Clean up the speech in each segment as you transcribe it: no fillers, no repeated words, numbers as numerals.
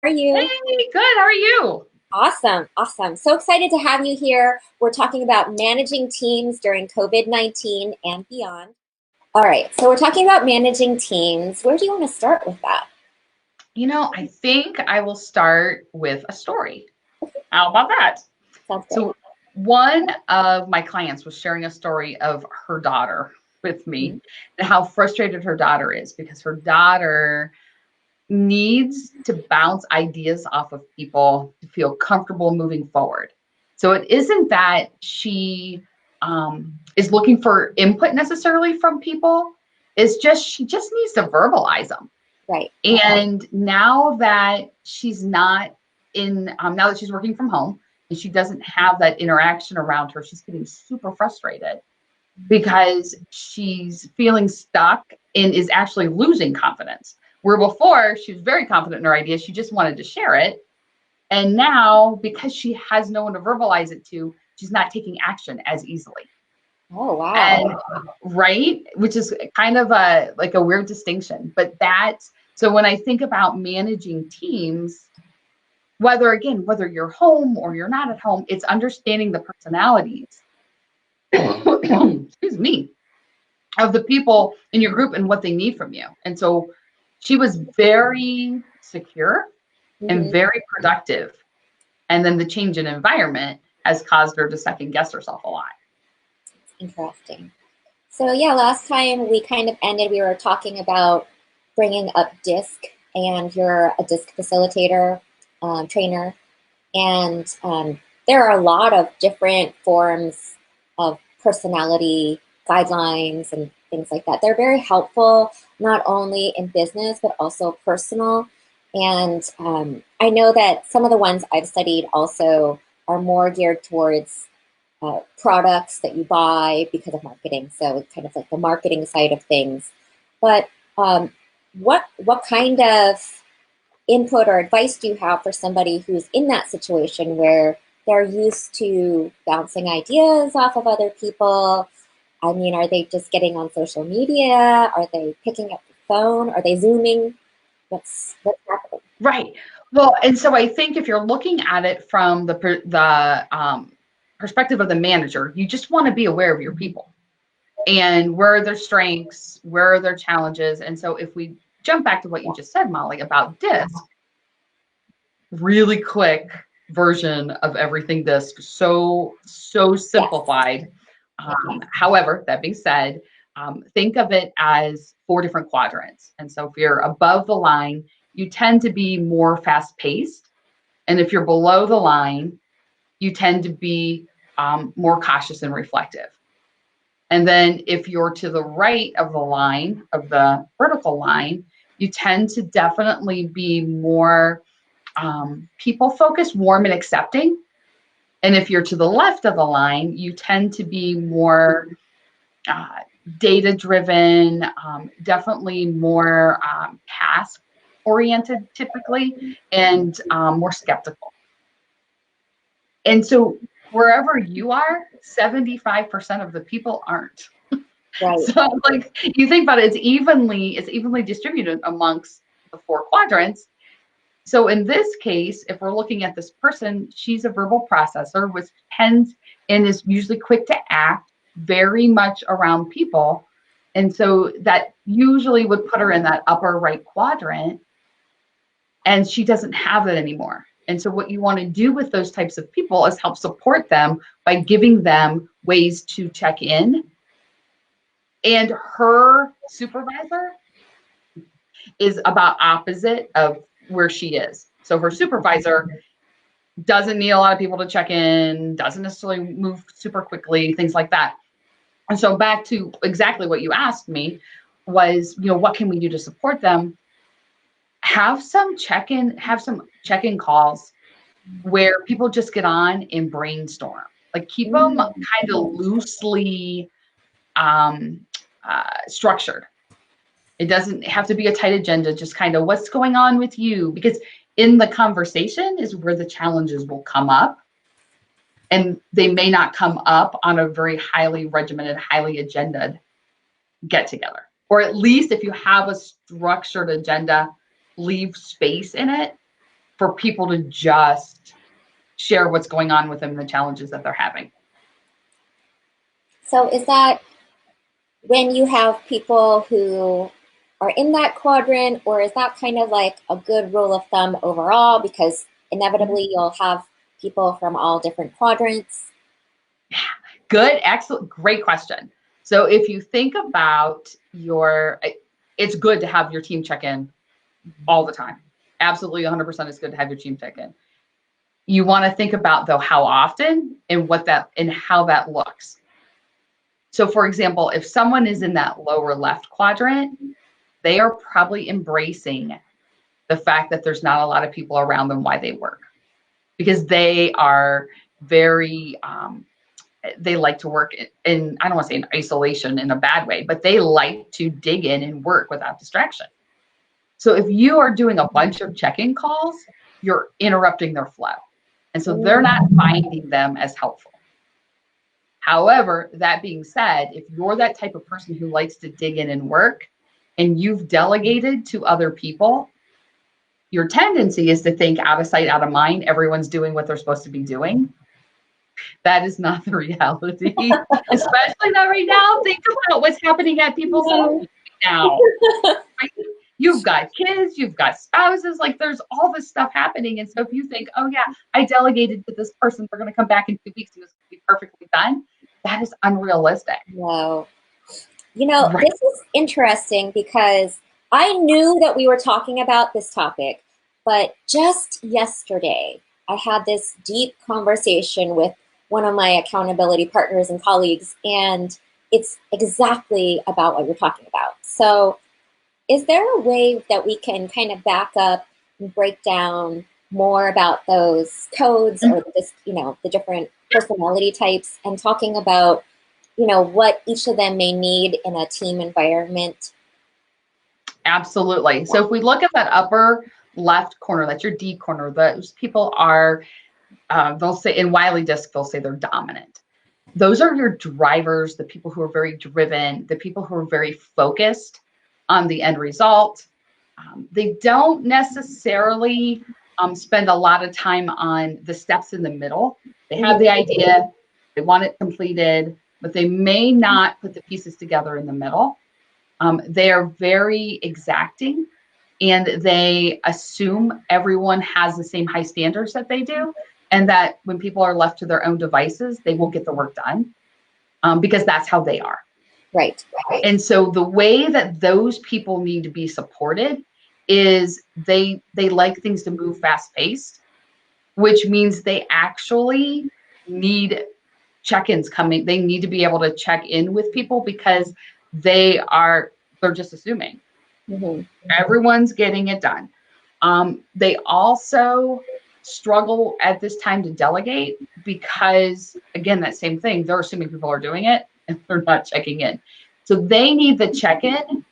are you? Hey, good. How are you? Awesome, awesome. So excited to have you here. We're talking about managing teams during COVID-19 and beyond. All right, so we're talking about managing teams. Where do you want to start with that? I think I will start with a story. How about that? Sounds great. So, one of my clients was sharing a story of her daughter with me Mhm. and how frustrated her daughter is because her daughter needs to bounce ideas off of people to feel comfortable moving forward. So, it isn't that she is looking for input necessarily from people, it's just she just needs to verbalize them. Right. And now that she's not now that she's working from home and she doesn't have that interaction around her, she's getting super frustrated because she's feeling stuck and is actually losing confidence. Where before she was very confident in her idea, she just wanted to share it. And now, because she has no one to verbalize it to, she's not taking action as easily. Oh, And wow. right, which is kind of a like a weird distinction, but so when I think about managing teams, whether you're home or you're not at home, it's understanding the personalities excuse me, of the people in your group and what they need from you. And so she was very secure and Hmm. very productive, and then the change in environment has caused her to second guess herself a lot. Interesting. So yeah, last time we kind of ended, we were talking about bringing up DISC, and you're a DISC facilitator, trainer, and there are a lot of different forms of personality guidelines and things like that. They're very helpful, not only in business, but also personal. And I know that some of the ones I've studied also are more geared towards products that you buy because of marketing. So it's kind of like the marketing side of things. But um, what kind of input or advice do you have for somebody who's in that situation where they're used to bouncing ideas off of other people? I mean, are they just getting on social media? Are they picking up the phone? Are they Zooming? What's happening? Right. Well, and so I think if you're looking at it from the perspective of the manager, you just want to be aware of your people and where are their strengths, where are their challenges. And so if we jump back to what you just said, Molly, about DISC, really quick version of everything DISC, so Yes. simplified. However, that being said, think of it as 4 different quadrants. And so if you're above the line, you tend to be more fast paced. And if you're below the line, you tend to be more cautious and reflective. And then if you're to the right of the line, of the vertical line, you tend to definitely be more people focused, warm, and accepting. And if you're to the left of the line, you tend to be more uh, data driven, definitely more task oriented typically, and more skeptical. And so wherever you are, 75% of the people aren't. Right. So like you think about it, it's evenly distributed amongst the 4 quadrants. So in this case, if we're looking at this person, she's a verbal processor, which tends and is usually quick to act, very much around people. And so that usually would put her in that upper right quadrant, and she doesn't have that anymore. And so what you want to do with those types of people is help support them by giving them ways to check in. And her supervisor is about opposite of where she is. So her supervisor doesn't need a lot of people to check in, doesn't necessarily move super quickly, things like that. And so back to exactly what you asked me was, what can we do to support them? Have some check-in calls where people just get on and brainstorm. Like keep them Mm. kind of loosely um, structured. It doesn't have to be a tight agenda, just kind of what's going on with you, because in the conversation is where the challenges will come up. And they may not come up on a very highly regimented, highly agendaed get together. Or at least if you have a structured agenda, leave space in it for people to just share what's going on with them, the challenges that they're having. So is that when you have people who are in that quadrant, or is that kind of like a good rule of thumb overall? Because inevitably you'll have people from all different quadrants. Good, excellent, great question. So if you think about it's good to have your team check in all the time. Absolutely 100% it's good to have your team check in. You want to think about though how often and how that looks. So for example, if someone is in that lower left quadrant, they are probably embracing the fact that there's not a lot of people around them while they work, because they are very, they like to work in, I don't want to say in isolation in a bad way, but they like to dig in and work without distraction. So if you are doing a bunch of check-in calls, you're interrupting their flow. And so they're not finding them as helpful. However, that being said, if you're that type of person who likes to dig in and work and you've delegated to other people, your tendency is to think out of sight, out of mind, everyone's doing what they're supposed to be doing. That is not the reality, especially not right now. Think about what's happening at people's homes now. Right? You've got kids, you've got spouses, like there's all this stuff happening. And so if you think, oh yeah, I delegated to this person, they're going to come back in 2 weeks and it's going to be perfectly done, that is unrealistic. No. This is interesting because I knew that we were talking about this topic, but just yesterday, I had this deep conversation with one of my accountability partners and colleagues, and it's exactly about what you're talking about. So is there a way that we can kind of back up and break down more about those codes or the different personality types, and talking about, what each of them may need in a team environment? Absolutely. So if we look at that upper left corner, that's your D corner, those people are, they'll say in Wiley Disc, they'll say they're dominant. Those are your drivers, the people who are very driven, the people who are very focused on the end result. They don't necessarily spend a lot of time on the steps in the middle. They have the idea, they want it completed, but they may not put the pieces together in the middle. They are very exacting, and they assume everyone has the same high standards that they do, and that when people are left to their own devices, they will get the work done, because that's how they are. Right. And so the way that those people need to be supported is they like things to move fast paced, which means they actually need check-ins coming. They need to be able to check in with people because they're just assuming everyone's getting it done. They also struggle at this time to delegate because, again, that same thing, they're assuming people are doing it and they're not checking in. So they need the check-in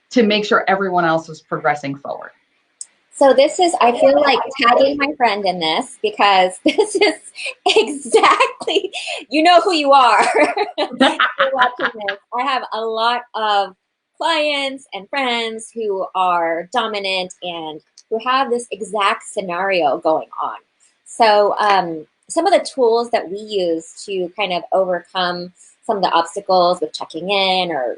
to make sure everyone else is progressing forward. So this is, I feel like tagging my friend in this, because this is exactly, you know who you are. You're watching this. I have a lot of clients and friends who are dominant and who have this exact scenario going on. So some of the tools that we use to kind of overcome some of the obstacles with checking in, or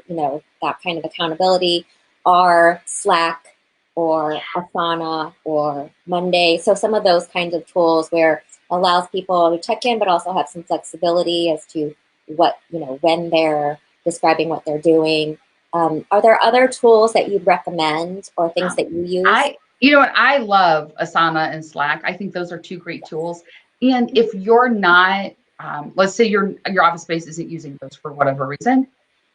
that kind of accountability, are Slack or Asana or Monday. So some of those kinds of tools where allows people to check in, but also have some flexibility as to what, when they're describing what they're doing. Are there other tools that you'd recommend or things that you use? I love Asana and Slack. I think those are two great tools. And if you're not, let's say your office space isn't using those for whatever reason,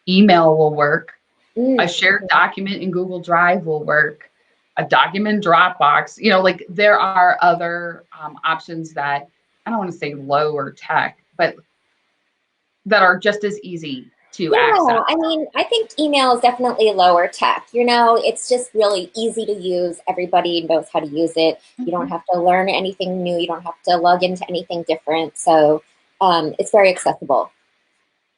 email will work. A shared document in Google Drive will work. A document Dropbox, like there are other options that, I don't want to say low or tech, but that are just as easy to access. I mean, I think email is definitely lower tech. It's just really easy to use. Everybody knows how to use it. You don't have to learn anything new. You don't have to log into anything different. So it's very accessible.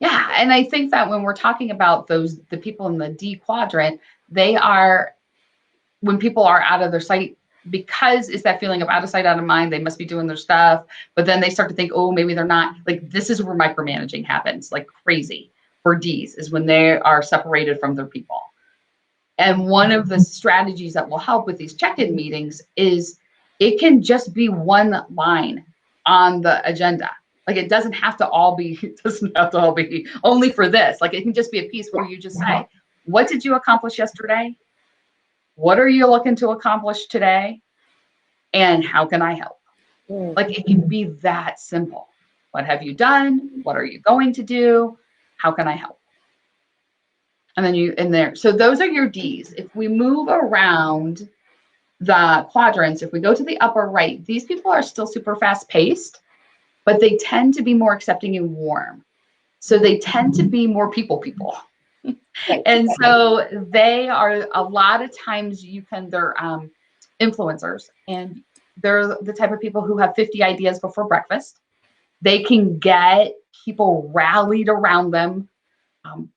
Yeah, and I think that when we're talking about the people in the D quadrant, they are, when people are out of their sight, because it's that feeling of out of sight, out of mind, they must be doing their stuff. But then they start to think, oh, maybe they're not. Like, this is where micromanaging happens like crazy for Ds, is when they are separated from their people. And one of the strategies that will help with these check-in meetings is it can just be one line on the agenda. Like, it doesn't have to all be only for this. Like, it can just be a piece where you just say, what did you accomplish yesterday? What are you looking to accomplish today? And how can I help? Like, it can be that simple. What have you done? What are you going to do? How can I help? And then you in there. So those are your Ds. If we move around the quadrants, if we go to the upper right, these people are still super fast paced, but they tend to be more accepting and warm. So they tend to be more people. And so they are, a lot of times they're influencers, and they're the type of people who have 50 ideas before breakfast. They can get people rallied around them.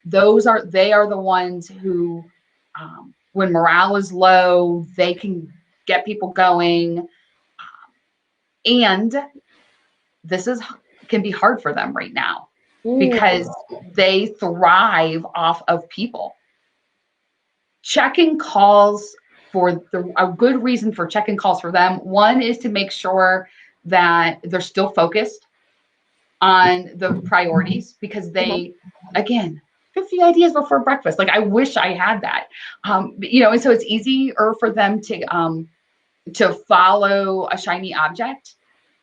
They are the ones who, when morale is low, they can get people going. And this can be hard for them right now because they thrive off of people. Check-in calls a good reason for check-in calls for them. One is to make sure that they're still focused on the priorities, because they, again, 50 ideas before breakfast. Like, I wish I had that. And so it's easier for them to follow a shiny object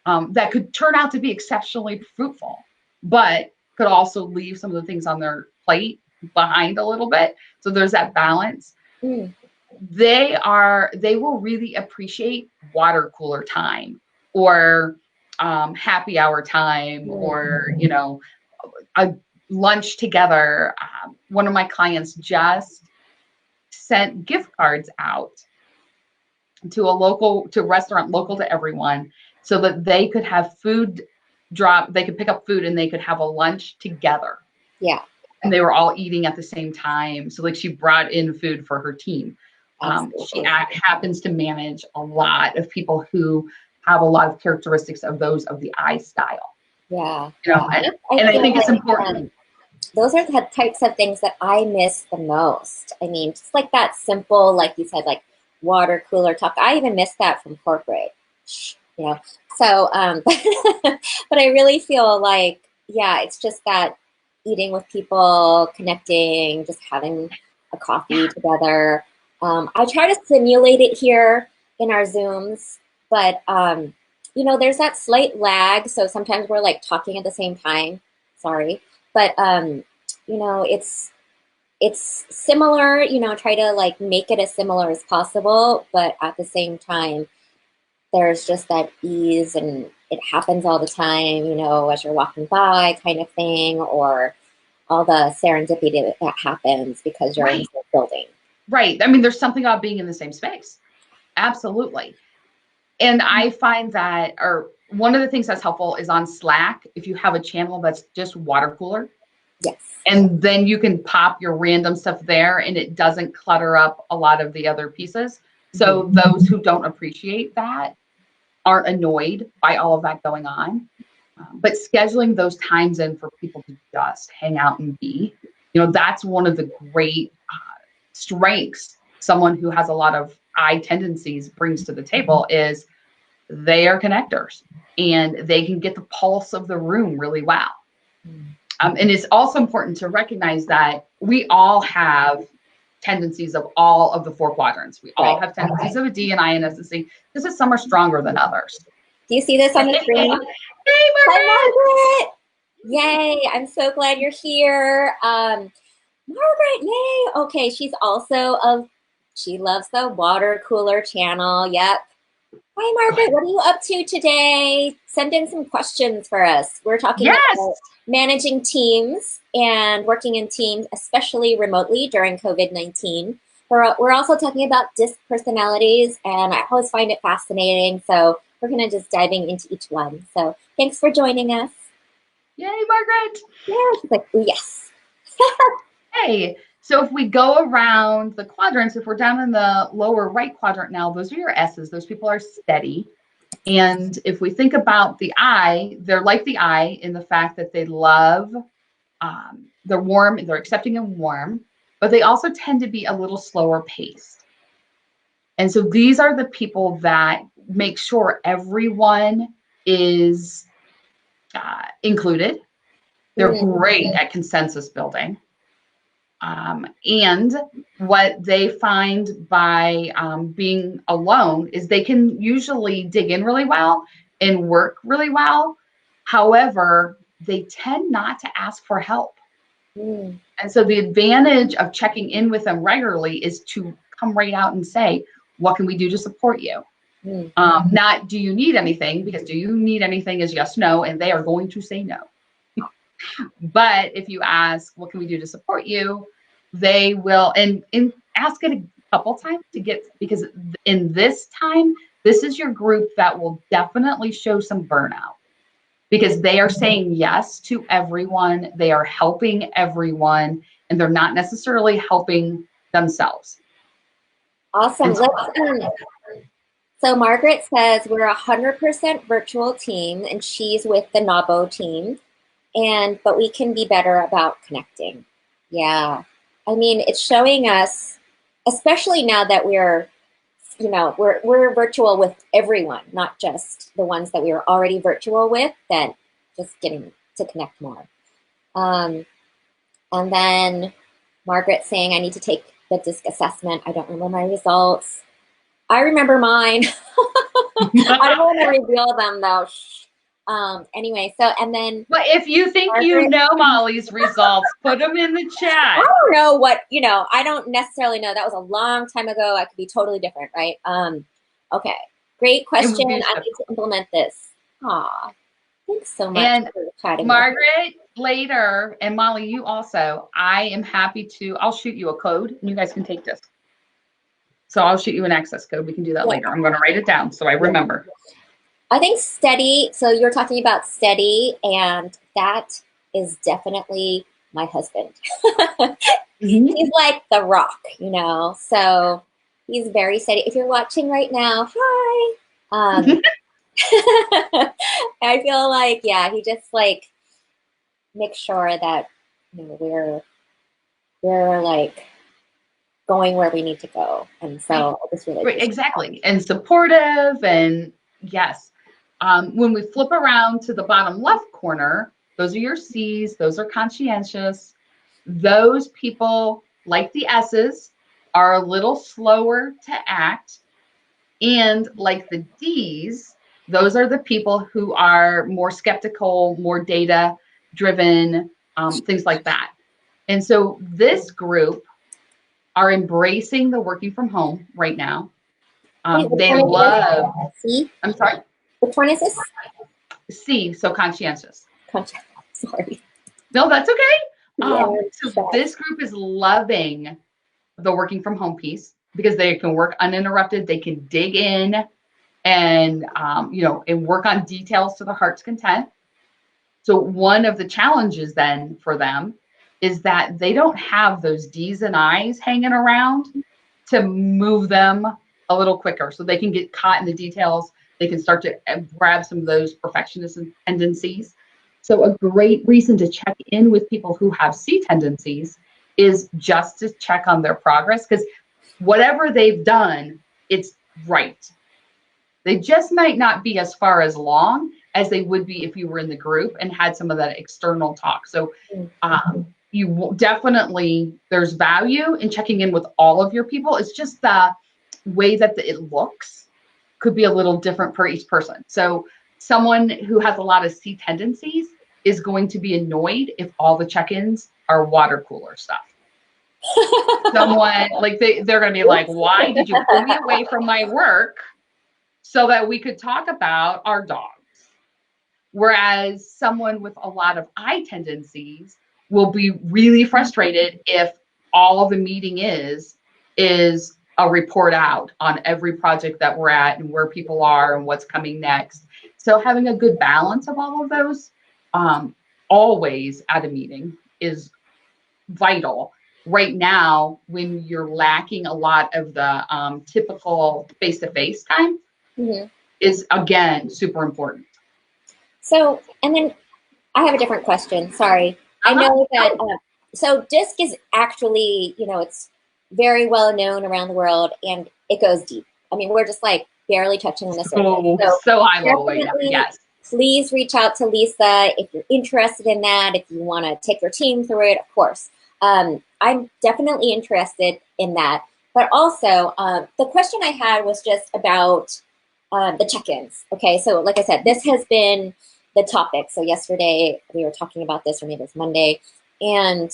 that could turn out to be exceptionally fruitful, but could also leave some of the things on their plate behind a little bit. So there's that balance. They will really appreciate water cooler time, or happy hour time, or a lunch together. One of my clients just sent gift cards out to a restaurant local to everyone, so that they could have they could pick up food and they could have a lunch together. Yeah. And they were all eating at the same time. So like, she brought in food for her team. She happens to manage a lot of people who have a lot of characteristics of those of the I style. Yeah. And I think it's important. Those are the types of things that I miss the most. I mean, just like that simple, like you said, like water cooler talk. I even miss that from corporate, So, but I really feel like, it's just that eating with people, connecting, just having a coffee together. I try to simulate it here in our Zooms, but there's that slight lag. So sometimes we're like talking at the same time. Sorry, but it's similar. Try to like make it as similar as possible, but at the same time, there's just that ease, and it happens all the time. As you're walking by, kind of thing, or all the serendipity that happens because you're in the building. Right. I mean, there's something about being in the same space. Absolutely. And I find that, or one of the things that's helpful is on Slack, if you have a channel that's just water cooler. Yes. And then you can pop your random stuff there, and it doesn't clutter up a lot of the other pieces. So those who don't appreciate that aren't annoyed by all of that going on. But scheduling those times in for people to just hang out and be, that's one of the great strengths someone who has a lot of I tendencies brings to the table, is they are connectors, and they can get the pulse of the room really well. And it's also important to recognize that we all have tendencies of all of the 4 quadrants. We all have tendencies of a D, and I, and S, and C. Because some are stronger than others. Do you see this on the screen? Hey, Margaret! Hi, Margaret! Yay! I'm so glad you're here. Margaret, yay! Okay, she's also she loves the water cooler channel. Yep. Hi, Margaret. What are you up to today? Send in some questions for us. We're talking about managing teams and working in teams, especially remotely during COVID-19. We're also talking about DISC personalities, and I always find it fascinating. So we're going to just diving into each one. So thanks for joining us. Yay, Margaret. Yeah, she's like, yes. Hey, So if we go around the quadrants, if we're down in the lower right quadrant now, those are your S's. Those people are steady. And if we think about the I, they're like the I in the fact that they love, they're warm, they're accepting and warm, but they also tend to be a little slower paced. And so these are the people that make sure everyone is included. They're great at consensus building. And what they find by being alone is they can usually dig in really well and work really well. However, they tend not to ask for help. And so the advantage of checking in with them regularly is to come right out and say, what can we do to support you? Not, do you need anything? Because do you need anything is yes, no, and they are going to say no. But if you ask, what can we do to support you? They will, and ask it a couple times to get, because in this time, this is your group that will definitely show some burnout, because they are saying yes to everyone. They are helping everyone, and they're not necessarily helping themselves. Awesome. So Margaret says we're 100% virtual team, and she's with the NAWBO team, but we can be better about connecting. Yeah. I mean, it's showing us, especially now that we're virtual with everyone, not just the ones that we were already virtual with, that just getting to connect more. And then Margaret saying, I need to take the DISC assessment. I don't remember my results. I remember mine. I don't want to reveal them though. Anyway, so, and then. But if you think Margaret, you know Molly's results, put them in the chat. I don't know what, I don't necessarily know. That was a long time ago. I could be totally different, right? Okay. Great question. I need to implement this. Aw, thanks so much and for chatting. Margaret, later, and Molly, you also, I am happy to, I'll shoot you a code and you guys can take this. So I'll shoot you an access code. We can do that later. I'm going to write it down so I remember. I think steady, so you're talking about steady, and that is definitely my husband. He's like the rock, so he's very steady. If you're watching right now, hi. I feel like, yeah, he just like makes sure that we're like going where we need to go. And so this really exactly. And supportive, and yes. When we flip around to the bottom left corner, those are your C's, those are conscientious. Those people, like the S's, are a little slower to act. And like the D's, those are the people who are more skeptical, more data driven, things like that. And so this group are embracing the working from home right now. They love, C? I'm sorry? Which one is this? C, so conscientious. Sorry. No, that's okay. So this group is loving the working from home piece because they can work uninterrupted. They can dig in and, and work on details to their heart's content. So one of the challenges then for them is that they don't have those D's and I's hanging around to move them a little quicker so they can get caught in the details. They can start to grab some of those perfectionist tendencies. So a great reason to check in with people who have C tendencies is just to check on their progress, because whatever they've done, it's right. They just might not be as far as long as they would be if you were in the group and had some of that external talk. So you definitely, there's value in checking in with all of your people. It's just the way that it looks could be a little different for each person. So someone who has a lot of C tendencies is going to be annoyed if all the check-ins are water cooler stuff. Someone, like they're going to be like, why did you pull me away from my work so that we could talk about our dogs? Whereas someone with a lot of I tendencies will be really frustrated if all the meeting is a report out on every project that we're at and where people are and what's coming next. So having a good balance of all of those always at a meeting is vital. right now, when you're lacking a lot of the typical face-to-face time, Mm-hmm. is again super important. So, and then I have a different question. Sorry. I know that, so DISC is actually, it's very well known around the world and it goes deep. I mean, we're just like barely touching on the surface. So high level right now. Definitely, Yes. please reach out to Lisa if you're interested in that, if you want to take your team through it, of course. I'm definitely interested in that. But also, the question I had was just about the check-ins. Okay, so like I said, this has been the topic. So yesterday we were talking about this, or maybe it was Monday. And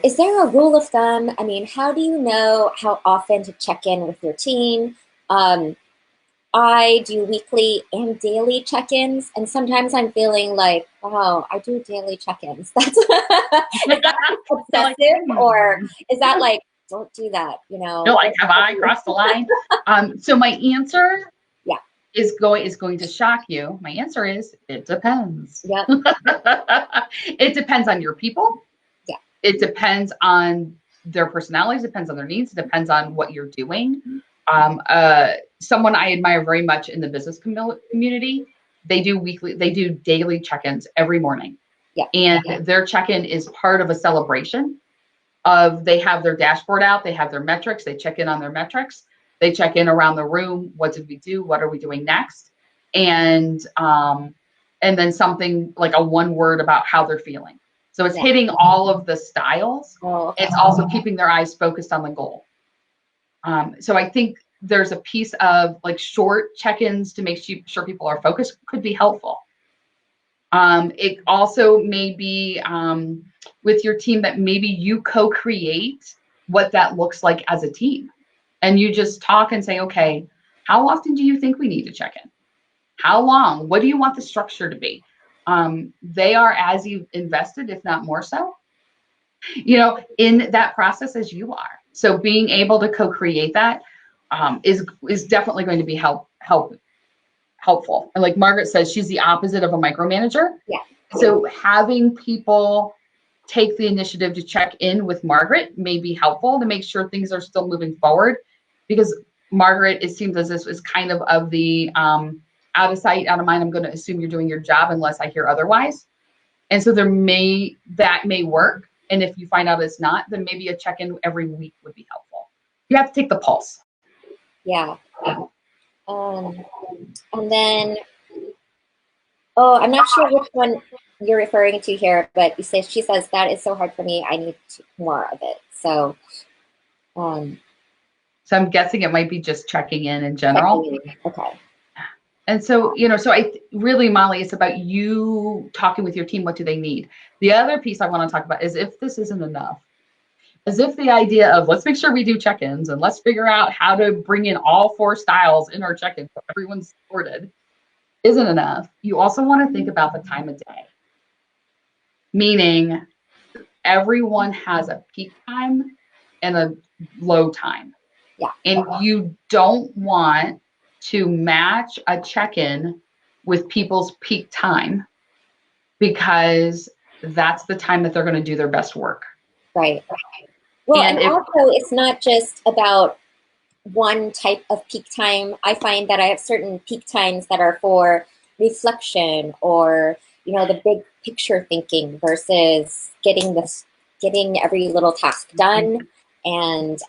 is there a rule of thumb? I mean, how do you know how often to check in with your team? I do weekly and daily check-ins, and sometimes I'm feeling like, wow, I do daily check-ins. That's is that obsessive, or is that like, don't do that? No, like, have I crossed the line? So my answer, yeah, is going to shock you. My answer is it depends. Yep. It depends on your people. Yeah. It depends on their personalities. It depends on their needs. It depends on what you're doing. Someone I admire very much in the business community, they do daily check-ins every morning. Yeah. And their check-in is part of a celebration of, they have their dashboard out, they have their metrics, they check in on their metrics, they check in around the room. What did we do? What are we doing next? And then something like a one word about how they're feeling. So it's hitting all of the styles. Oh, okay. It's also keeping their eyes focused on the goal. So I think there's a piece of like short check-ins to make sure people are focused could be helpful. It also may be with your team that maybe you co-create what that looks like as a team. And you just talk and say, okay, how often do you think we need to check in? How long? What do you want the structure to be? They are as invested, if not more so, in that process as you are. So being able to co-create that is definitely going to be helpful. And like Margaret says, she's the opposite of a micromanager. Yeah. So having people take the initiative to check in with Margaret may be helpful to make sure things are still moving forward, because Margaret, it seems as this is kind of the out of sight, out of mind. I'm going to assume you're doing your job unless I hear otherwise. And so that may work. And if you find out it's not, then maybe a check-in every week would be helpful. You have to take the pulse. Yeah. And then, I'm not sure which one you're referring to here, but she says that is so hard for me. I need more of it. So, so I'm guessing it might be just checking in general. Okay. And so, really, Molly, it's about you talking with your team. What do they need? The other piece I want to talk about is, if this isn't enough, as if the idea of let's make sure we do check-ins and let's figure out how to bring in all 4 styles in our check-in so everyone's sorted isn't enough. You also want to think about the time of day, meaning everyone has a peak time and a low time. Yeah. And you don't want to match a check-in with people's peak time, because that's the time that they're going to do their best work. Right. Well, and also it's not just about one type of peak time. I find that I have certain peak times that are for reflection, or the big picture thinking, versus getting every little task done and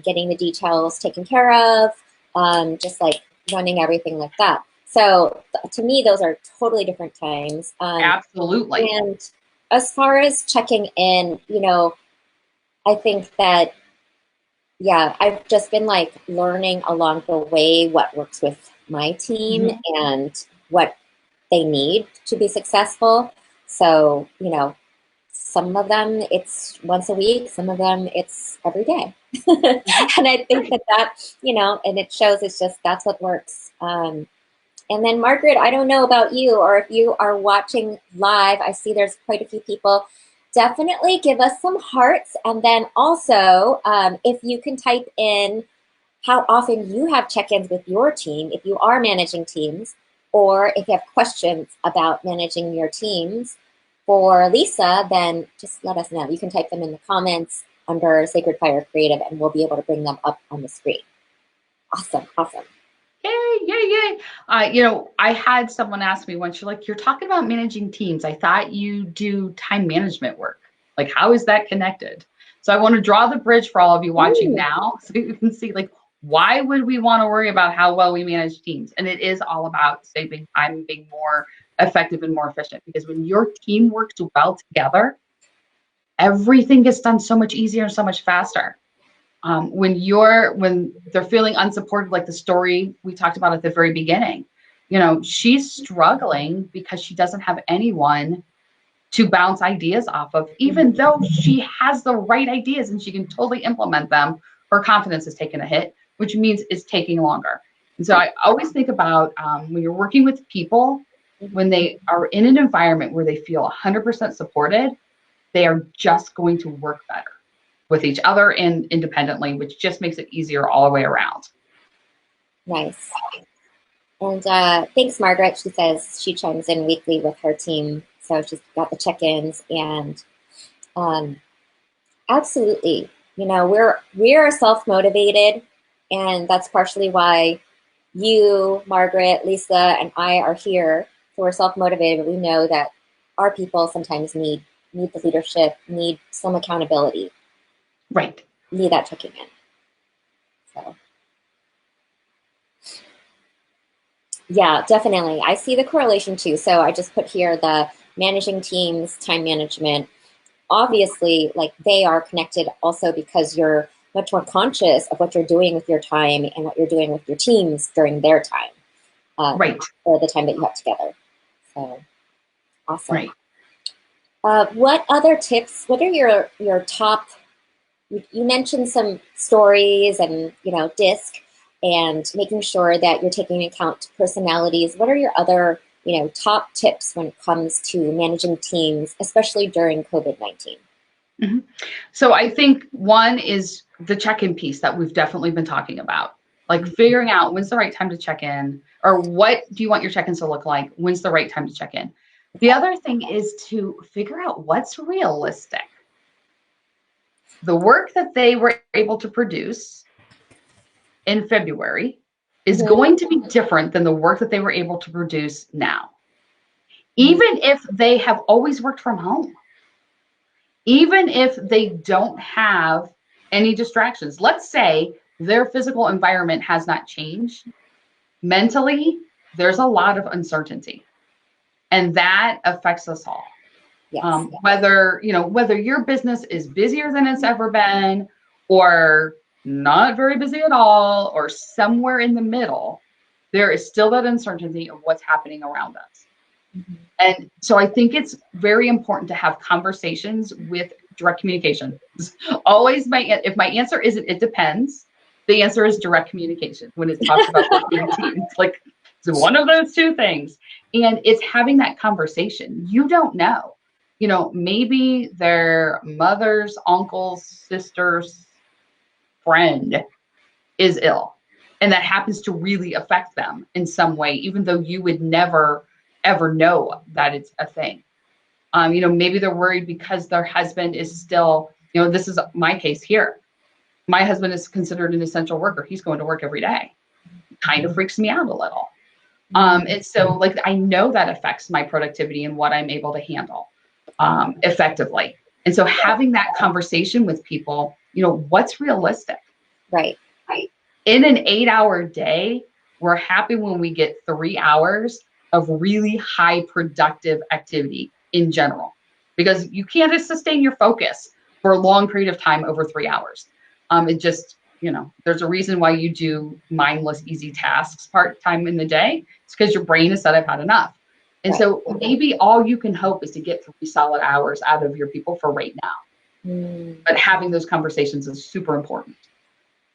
getting the details taken care of, just like running everything like that. So to me, those are totally different times. Absolutely. And as far as checking in, I think that, I've just been like learning along the way what works with my team and what they need to be successful. So, some of them it's once a week, some of them it's every day. And I think that, and it shows it's just, that's what works. And then Margaret, I don't know about you, or if you are watching live, I see there's quite a few people. Definitely give us some hearts. And then also, if you can type in how often you have check-ins with your team, if you are managing teams, or if you have questions about managing your teams for Lisa, then just let us know. You can type them in the comments. under Sacred Fire Creative, and we'll be able to bring them up on the screen. Awesome, awesome. Yay, yay, yay. I had someone ask me once, you're like, you're talking about managing teams. I thought you do time management work. Like, how is that connected? So I want to draw the bridge for all of you watching now so you can see, like, why would we want to worry about how well we manage teams? And it is all about saving time and being more effective and more efficient, because when your team works well together, everything gets done so much easier and so much faster. When they're feeling unsupported, like the story we talked about at the very beginning, she's struggling because she doesn't have anyone to bounce ideas off of, even though she has the right ideas and she can totally implement them. Her confidence is taking a hit, which means it's taking longer. And so I always think about when you're working with people, when they are in an environment where they feel 100% supported, they are just going to work better with each other and independently, which just makes it easier all the way around. Nice. And thanks, Margaret. She says she chimes in weekly with her team. So she's got the check-ins, and absolutely, we're self-motivated, and that's partially why you, Margaret, Lisa, and I are here. So we're self-motivated, but we know that our people sometimes need the leadership, need some accountability. Right. Need that checking in. So yeah, definitely. I see the correlation too. So I just put here the managing teams, time management. Obviously, like, they are connected also because you're much more conscious of what you're doing with your time and what you're doing with your teams during their time. Right. Or the time that you have together. So awesome. Right. What other tips, what are your top, you mentioned some stories and, DISC and making sure that you're taking into account personalities. What are your other, top tips when it comes to managing teams, especially during COVID-19? Mm-hmm. So I think one is the check-in piece that we've definitely been talking about, like figuring out when's the right time to check in, or what do you want your check-ins to look like? When's the right time to check in? The other thing is to figure out what's realistic. The work that they were able to produce in February is going to be different than the work that they were able to produce now. Even if they have always worked from home, even if they don't have any distractions, let's say their physical environment has not changed, mentally, there's a lot of uncertainty, and that affects us all. Yes. Whether your business is busier than it's ever been, or not very busy at all, or somewhere in the middle, there is still that uncertainty of what's happening around us. Mm-hmm. And so I think it's very important to have conversations with direct communication. Always, if my answer isn't it depends, the answer is direct communication when it talks about working teams. Like, it's one of those two things. And it's having that conversation. You don't know. Maybe their mother's, uncle's, sister's friend is ill, and that happens to really affect them in some way, even though you would never, ever know that it's a thing. Maybe they're worried because their husband is still, this is my case here. My husband is considered an essential worker. He's going to work every day. Kind of freaks me out a little. And so, like, I know that affects my productivity and what I'm able to handle effectively. And so having that conversation with people, what's realistic? Right. In an 8-hour day, we're happy when we get 3 hours of really high productive activity in general, because you can't just sustain your focus for a long period of time over 3 hours. It just, there's a reason why you do mindless, easy tasks part-time in the day. It's because your brain has said, I've had enough. And so maybe all you can hope is to get 3 solid hours out of your people for right now. But having those conversations is super important.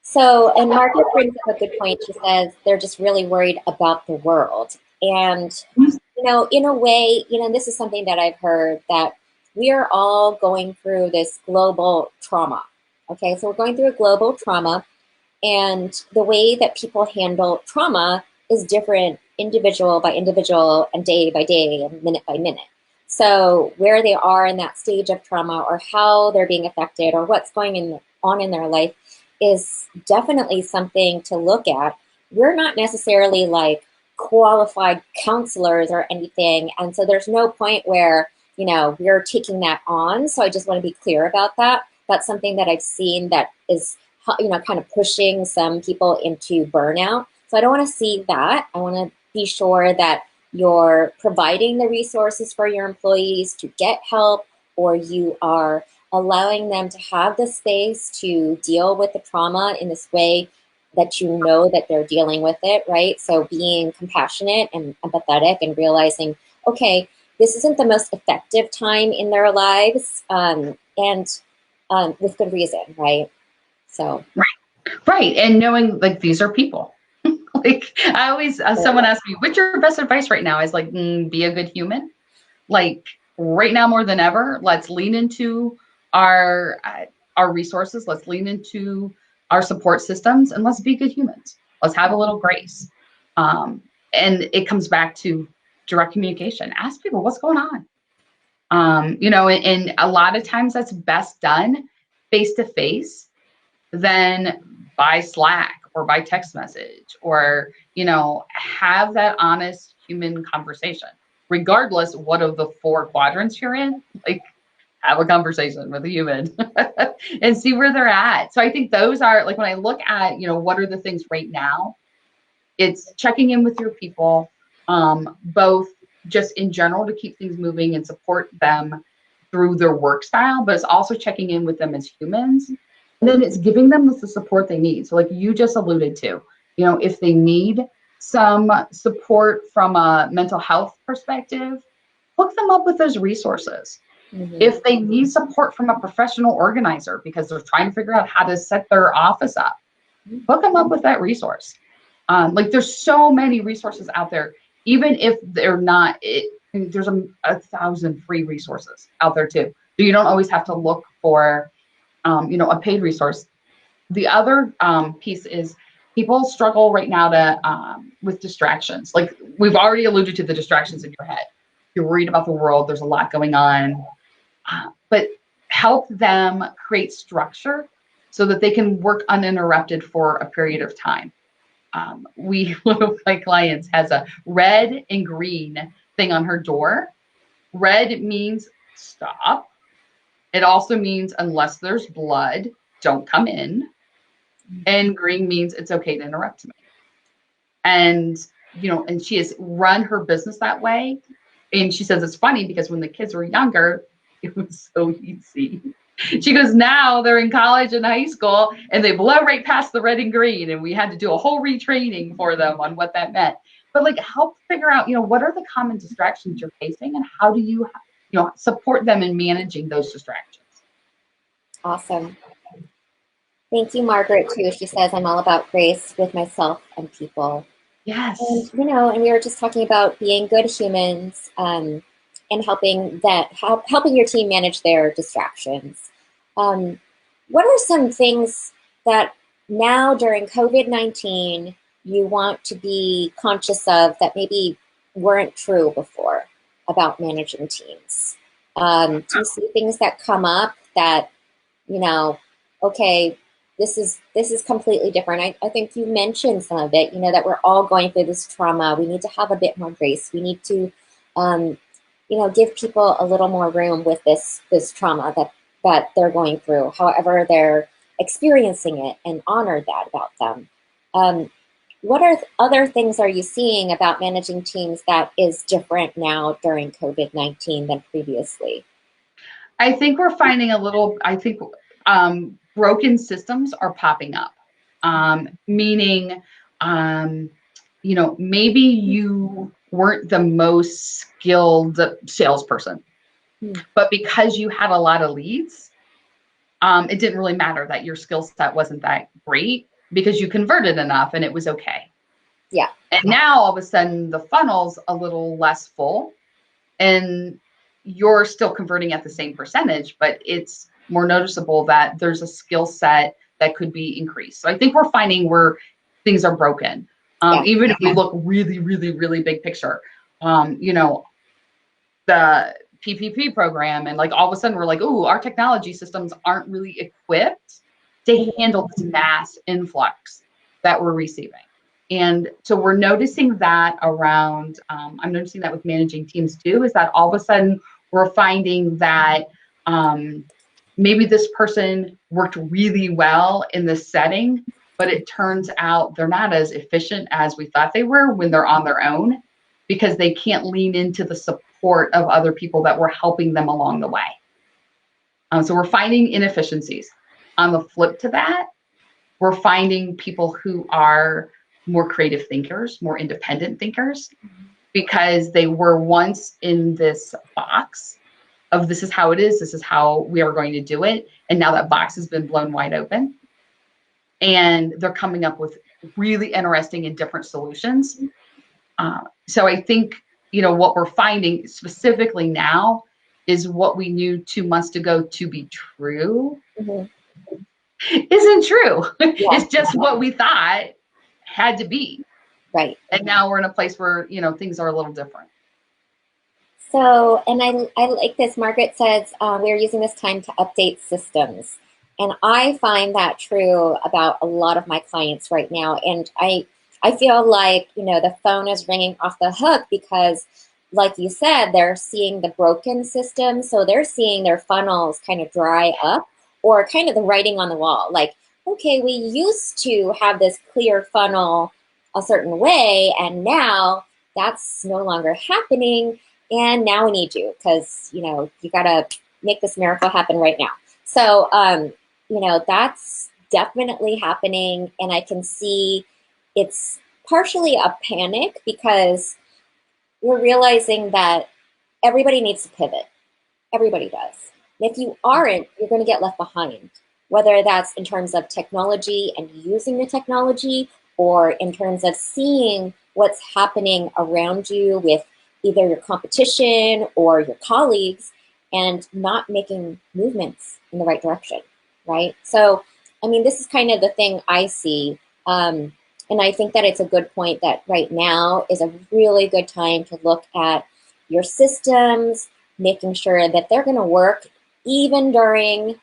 So, and Margaret brings up a good point. She says they're just really worried about the world. And, in a way, this is something that I've heard, that we are all going through this global trauma. Okay, so we're going through a global trauma, and the way that people handle trauma is different, individual by individual, and day by day, and minute by minute. So where they are in that stage of trauma, or how they're being affected, or what's on in their life is definitely something to look at. We're not necessarily like qualified counselors or anything. And so there's no point where, we're taking that on. So I just want to be clear about that. That's something that I've seen that is, kind of pushing some people into burnout. So I don't want to see that. I want to be sure that you're providing the resources for your employees to get help, or you are allowing them to have the space to deal with the trauma in this way that that they're dealing with it, right? So being compassionate and empathetic and realizing, okay, this isn't the most effective time in their lives, and with good reason, right? So. Right. And knowing like these are people. Like I always, someone asked me, what's your best advice right now? I was like, be a good human. Like right now more than ever, let's lean into our resources. Let's lean into our support systems, and let's be good humans. Let's have a little grace. And it comes back to direct communication. Ask people what's going on. And a lot of times that's best done face to face than by Slack or by text message, or, have that honest human conversation, regardless what of the 4 quadrants you're in. Like, have a conversation with a human and see where they're at. So I think those are like, when I look at, what are the things right now, it's checking in with your people, both just in general to keep things moving and support them through their work style, but it's also checking in with them as humans. And then it's giving them the support they need. So like you just alluded to, if they need some support from a mental health perspective, hook them up with those resources. Mm-hmm. If they need support from a professional organizer because they're trying to figure out how to set their office up, hook them up with that resource. Like there's so many resources out there, even if they're not, there's 1,000 free resources out there too. So you don't always have to look for, a paid resource. The other piece is people struggle right now with distractions. Like we've already alluded to the distractions in your head. You're worried about the world. There's a lot going on, but help them create structure so that they can work uninterrupted for a period of time. One of my clients has a red and green thing on her door. Red means stop. It also means unless there's blood, don't come in. And green means it's okay to interrupt me. And, and she has run her business that way. And she says it's funny because when the kids were younger, it was so easy. She goes, now they're in college and high school and they blow right past the red and green. And we had to do a whole retraining for them on what that meant. But like help figure out, what are the common distractions you're facing and how do you, support them in managing those distractions. Awesome. Thank you, Margaret, too. She says, I'm all about grace with myself and people. Yes. And, and we were just talking about being good humans, and helping your team manage their distractions. What are some things that now during COVID-19 you want to be conscious of that maybe weren't true before about managing teams? Do you see things that come up that, okay, this is completely different. I think you mentioned some of it, that we're all going through this trauma. We need to have a bit more grace. We need to, give people a little more room with this trauma that they're going through, however they're experiencing it, and honor that about them. What other things are you seeing about managing teams that is different now during COVID-19 than previously? I think we're finding broken systems are popping up, meaning, maybe you weren't the most skilled salesperson, but because you had a lot of leads, it didn't really matter that your skill set wasn't that great because you converted enough and it was okay. Yeah. And now all of a sudden the funnel's a little less full and you're still converting at the same percentage, but it's more noticeable that there's a skill set that could be increased. So I think we're finding where things are broken. Even if we look really, really, really big picture, the PPP program, and like all of a sudden we're like, oh, our technology systems aren't really equipped to handle this mass influx that we're receiving. And so we're noticing that around, I'm noticing that with managing teams too, is that all of a sudden we're finding that maybe this person worked really well in this setting, but it turns out they're not as efficient as we thought they were when they're on their own, because they can't lean into the support of other people that were helping them along the way. So we're finding inefficiencies. On the flip to that, we're finding people who are more creative thinkers, more independent thinkers, because they were once in this box of this is how it is, this is how we are going to do it. And now that box has been blown wide open. And they're coming up with really interesting and different solutions. So I think, what we're finding specifically now is what we knew 2 months ago to be true isn't true. Yeah. It's just what we thought had to be. Right. And now we're in a place where, things are a little different. So, and I like this. Margaret says, we're using this time to update systems. And I find that true about a lot of my clients right now. And I feel like, the phone is ringing off the hook because, like you said, they're seeing the broken system. So they're seeing their funnels kind of dry up, or kind of the writing on the wall. Like, okay, we used to have this clear funnel a certain way, and now that's no longer happening. And now we need you because, you got to make this miracle happen right now. So, that's definitely happening. And I can see it's partially a panic because we're realizing that everybody needs to pivot. Everybody does. And if you aren't, you're going to get left behind, whether that's in terms of technology and using the technology, or in terms of seeing what's happening around you with either your competition or your colleagues and not making movements in the right direction, right? So, this is kind of the thing I see. And I think that it's a good point that right now is a really good time to look at your systems, making sure that they're going to work even during,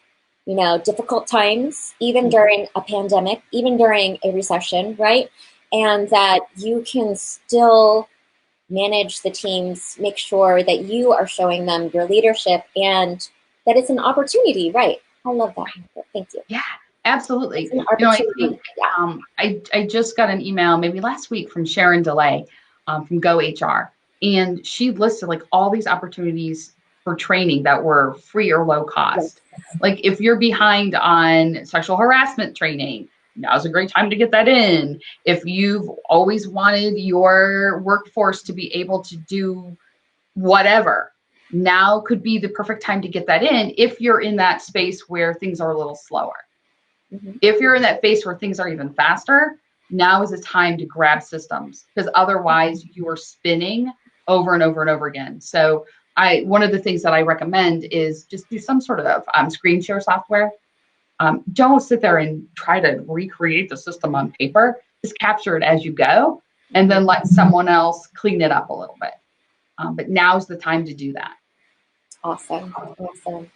difficult times, even during a pandemic, even during a recession, right? And that you can still manage the teams, make sure that you are showing them your leadership and that it's an opportunity, right? I love that. Thank you. Yeah, absolutely. I think I just got an email maybe last week from Sharon DeLay from Go HR, and she listed like all these opportunities for training that were free or low cost. Yes. Like if you're behind on sexual harassment training, now's a great time to get that in. If you've always wanted your workforce to be able to do whatever, now could be the perfect time to get that in if you're in that space where things are a little slower. If you're in that phase where things are even faster, now is the time to grab systems, because otherwise you are spinning over and over and over again. So one of the things that I recommend is just do some sort of screen share software. Don't sit there and try to recreate the system on paper. Just capture it as you go, and then let someone else clean it up a little bit. But now's the time to do that. Awesome. Awesome.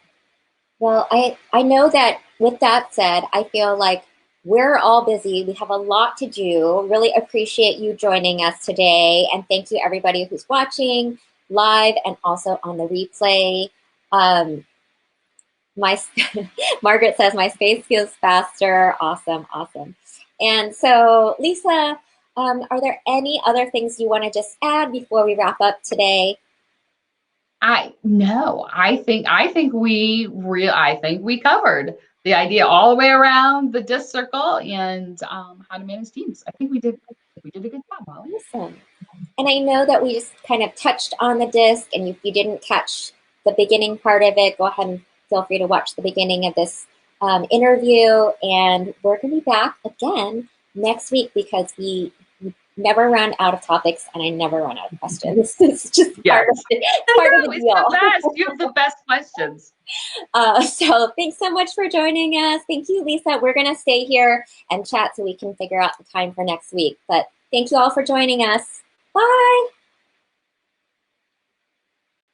Well, I know that with that said, I feel like we're all busy. We have a lot to do. Really appreciate you joining us today. And thank you everybody who's watching live and also on the replay. Margaret says, my space feels faster. Awesome, awesome. And so, Lisa, are there any other things you want to just add before we wrap up today? I think we covered the idea all the way around the DISC circle and how to manage teams. I think we did a good job, Molly. Awesome. And I know that we just kind of touched on the DISC, and if you didn't catch the beginning part of it, go ahead and feel free to watch the beginning of this interview. And we're going to be back again next week because we never run out of topics, and I never run out of questions. It's just part of the deal. You have the best questions. So thanks so much for joining us. Thank you, Lisa. We're going to stay here and chat so we can figure out the time for next week. But thank you all for joining us. Bye.